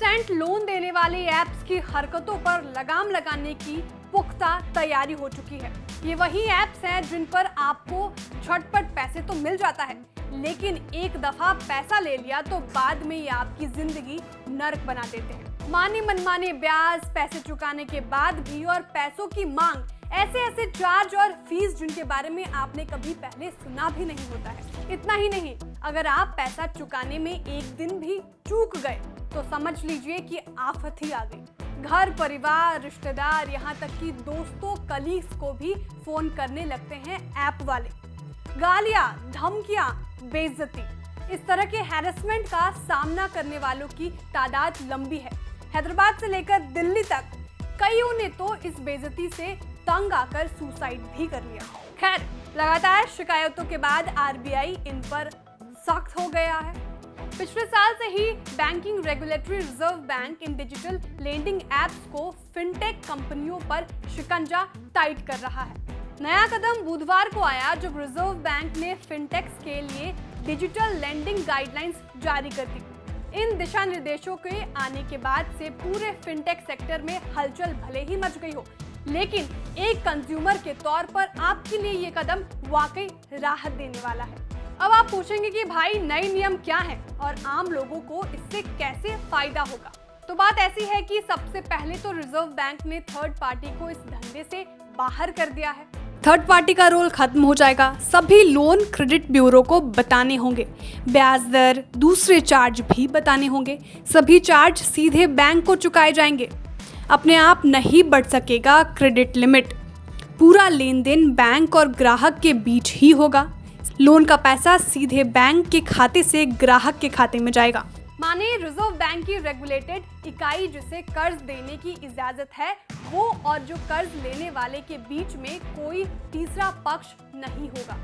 Instant loan देने वाले apps की हरकतों पर लगाम लगाने की पुख्ता तैयारी हो चुकी है। ये वही ऐप्स हैं जिन पर आपको झटपट पैसे तो मिल जाता है, लेकिन एक दफा पैसा ले लिया तो बाद में ये आपकी जिंदगी नर्क बना देते हैं। माने मनमाने ब्याज, पैसे चुकाने के बाद भी और पैसों की मांग, ऐसे चार्ज और फीस जिनके बारे में आपने कभी पहले सुना भी नहीं होता है। इतना ही नहीं, अगर आप पैसा चुकाने में एक दिन भी चूक गए तो समझ लीजिए कि आफत ही आ गई। घर परिवार, रिश्तेदार, यहाँ तक कि दोस्तों, कलीग्स को भी फोन करने लगते हैं ऐप वाले। गालियां, धमकियां, बेइज्जती, इस तरह के हैरेसमेंट का सामना करने वालों की तादाद लंबी है। हैदराबाद से लेकर दिल्ली तक कईयों ने तो इस बेइज्जती से तंग आकर सुसाइड भी कर लिया। खैर, लगातार शिकायतों के बाद आरबीआई इन पर सख्त हो गया है। पिछले साल से ही बैंकिंग रेगुलेटरी रिजर्व बैंक इन डिजिटल लेंडिंग एप्स को फिनटेक कंपनियों पर शिकंजा टाइट कर रहा है। नया कदम बुधवार को आया जब रिजर्व बैंक ने फिनटेक्स के लिए डिजिटल लेंडिंग गाइडलाइंस जारी कर दी। इन दिशा निर्देशों के आने के बाद से पूरे फिनटेक सेक्टर में हलचल भले ही मच गई हो, लेकिन एक कंज्यूमर के तौर पर आपके लिए ये कदम वाकई राहत देने वाला है। अब आप पूछेंगे कि भाई नए नियम क्या हैं और आम लोगों को इससे कैसे फायदा होगा। तो बात ऐसी है कि सबसे पहले तो रिजर्व बैंक ने थर्ड पार्टी को इस धंधे से बाहर कर दिया है। थर्ड पार्टी का रोल खत्म हो जाएगा। सभी लोन क्रेडिट ब्यूरो को बताने होंगे, ब्याज दर, दूसरे चार्ज भी बताने होंगे। सभी चार्ज सीधे बैंक को चुकाए जाएंगे। अपने आप नहीं बढ़ सकेगा क्रेडिट लिमिट। पूरा लेन देन बैंक और ग्राहक के बीच ही होगा। लोन का पैसा सीधे बैंक के खाते से ग्राहक के खाते में जाएगा। माने रिजर्व बैंक की रेगुलेटेड इकाई जिसे कर्ज देने की इजाजत है, वो और जो कर्ज लेने वाले के बीच में कोई तीसरा पक्ष नहीं होगा।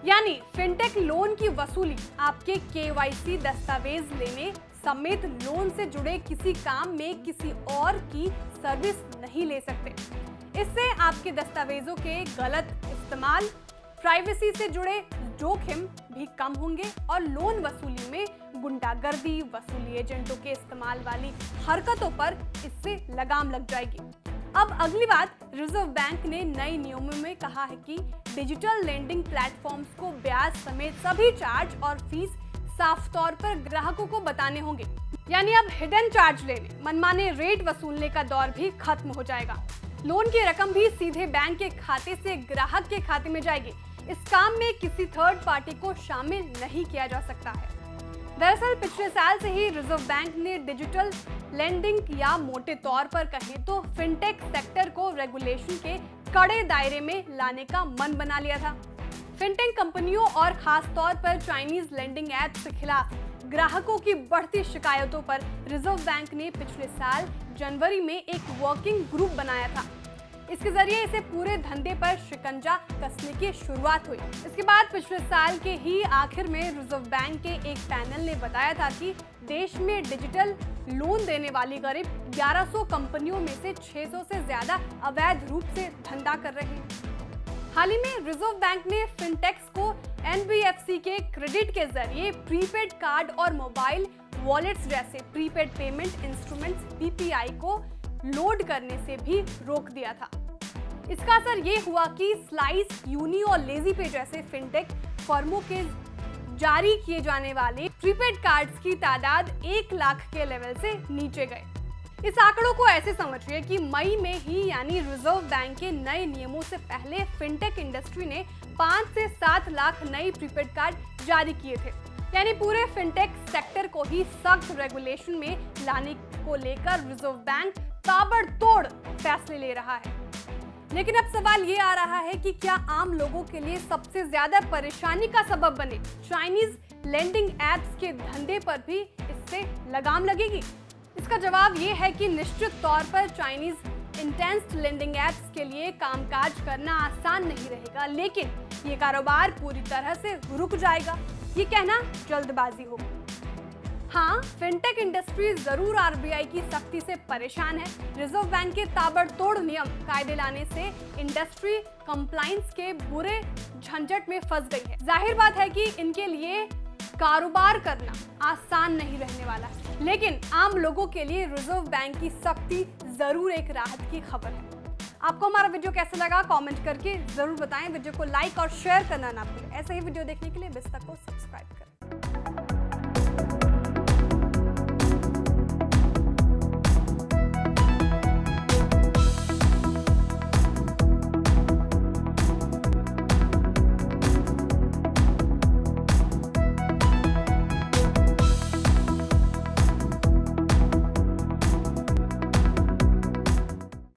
यानी फिनटेक लोन की वसूली आपके केवाईसी दस्तावेज लेने समेत लोन से जुड़े किसी काम में किसी और की सर्विस नहीं ले सकते। इससे आपके दस्तावेजों के गलत इस्तेमाल, प्राइवेसी से जुड़े जोखिम भी कम होंगे और लोन वसूली में गुंडागर्दी, वसूली एजेंटों के इस्तेमाल वाली हरकतों पर इससे लगाम लग जाएगी। अब अगली बात, रिजर्व बैंक ने नए नियमों में कहा है कि डिजिटल लेंडिंग प्लेटफॉर्म्स को ब्याज समेत सभी चार्ज और फीस साफ तौर पर ग्राहकों को बताने होंगे। यानी अब हिडन चार्ज लेने, मनमाने रेट वसूलने का दौर भी खत्म हो जाएगा। लोन की रकम भी सीधे बैंक के खाते से ग्राहक के खाते में जाएगी। इस काम में किसी थर्ड पार्टी को शामिल नहीं किया जा सकता है। दरअसल पिछले साल से ही रिजर्व बैंक ने डिजिटल लेंडिंग या मोटे तौर पर कहें तो फिनटेक सेक्टर को रेगुलेशन के कड़े दायरे में लाने का मन बना लिया था। फिनटेक कंपनियों और खास तौर पर चाइनीज लेंडिंग ऐप्स के खिलाफ ग्राहकों की बढ़ती शिकायतों पर रिजर्व बैंक ने पिछले साल जनवरी में एक वर्किंग ग्रुप बनाया था। इसके जरिए इसे पूरे धंधे पर शिकंजा कसने की शुरुआत हुई। इसके बाद पिछले साल के ही आखिर में रिजर्व बैंक के एक पैनल ने बताया था कि देश में डिजिटल लोन देने वाली करीब 1100 कंपनियों में से 600 से ज्यादा अवैध रूप से धंधा कर रहे हैं। हाल ही में रिजर्व बैंक ने फिनटेक्स को एनबीएफसी के क्रेडिट के जरिए प्रीपेड कार्ड और मोबाइल वॉलेट्स जैसे प्रीपेड पेमेंट इंस्ट्रूमेंट्स पीपीआई को लोड करने से भी रोक दिया था। इसका असर ये हुआ कि स्लाइस, यूनी और लेजी पे जैसे फिनटेक फर्मों के जारी किए जाने वाले प्रीपेड कार्ड्स की तादाद 1 लाख के लेवल से नीचे गए। इस आंकड़ों को ऐसे समझिए कि मई में ही यानी रिजर्व बैंक के नए नियमों से पहले फिनटेक इंडस्ट्री ने 5 से 7 लाख नए प्रीपेड कार्ड जारी किए थे। यानी पूरे फिनटेक सेक्टर को ही सख्त रेगुलेशन में लाने को लेकर रिजर्व बैंक ताबड़तोड़ फैसले ले रहा है। लेकिन अब सवाल ये आ रहा है कि क्या आम लोगों के लिए सबसे ज्यादा परेशानी का सबब बने चाइनीज लेंडिंग एप्स के धंधे पर भी इससे लगाम लगेगी? इसका जवाब ये है कि निश्चित तौर पर चाइनीज इंटेंस लेंडिंग एप्स के लिए कामकाज करना आसान नहीं रहेगा, लेकिन ये कारोबार पूरी तरह से रुक जाएगा, ये कहना जल्दबाजी होगी। हाँ, फिनटेक इंडस्ट्री जरूर आरबीआई की सख्ती से परेशान है। रिजर्व बैंक के ताबड़तोड़ नियम कायदे लाने से इंडस्ट्री कंप्लायंस के बुरे झंझट में फंस गई है। जाहिर बात है कि इनके लिए कारोबार करना आसान नहीं रहने वाला है। लेकिन आम लोगों के लिए रिजर्व बैंक की सख्ती जरूर एक राहत की खबर है। आपको हमारा वीडियो कैसा लगा कमेंट करके जरूर बताएं। वीडियो को लाइक और शेयर करना ना भूलें। ऐसे ही वीडियो देखने के लिए बिस्तक को सब्सक्राइब करें।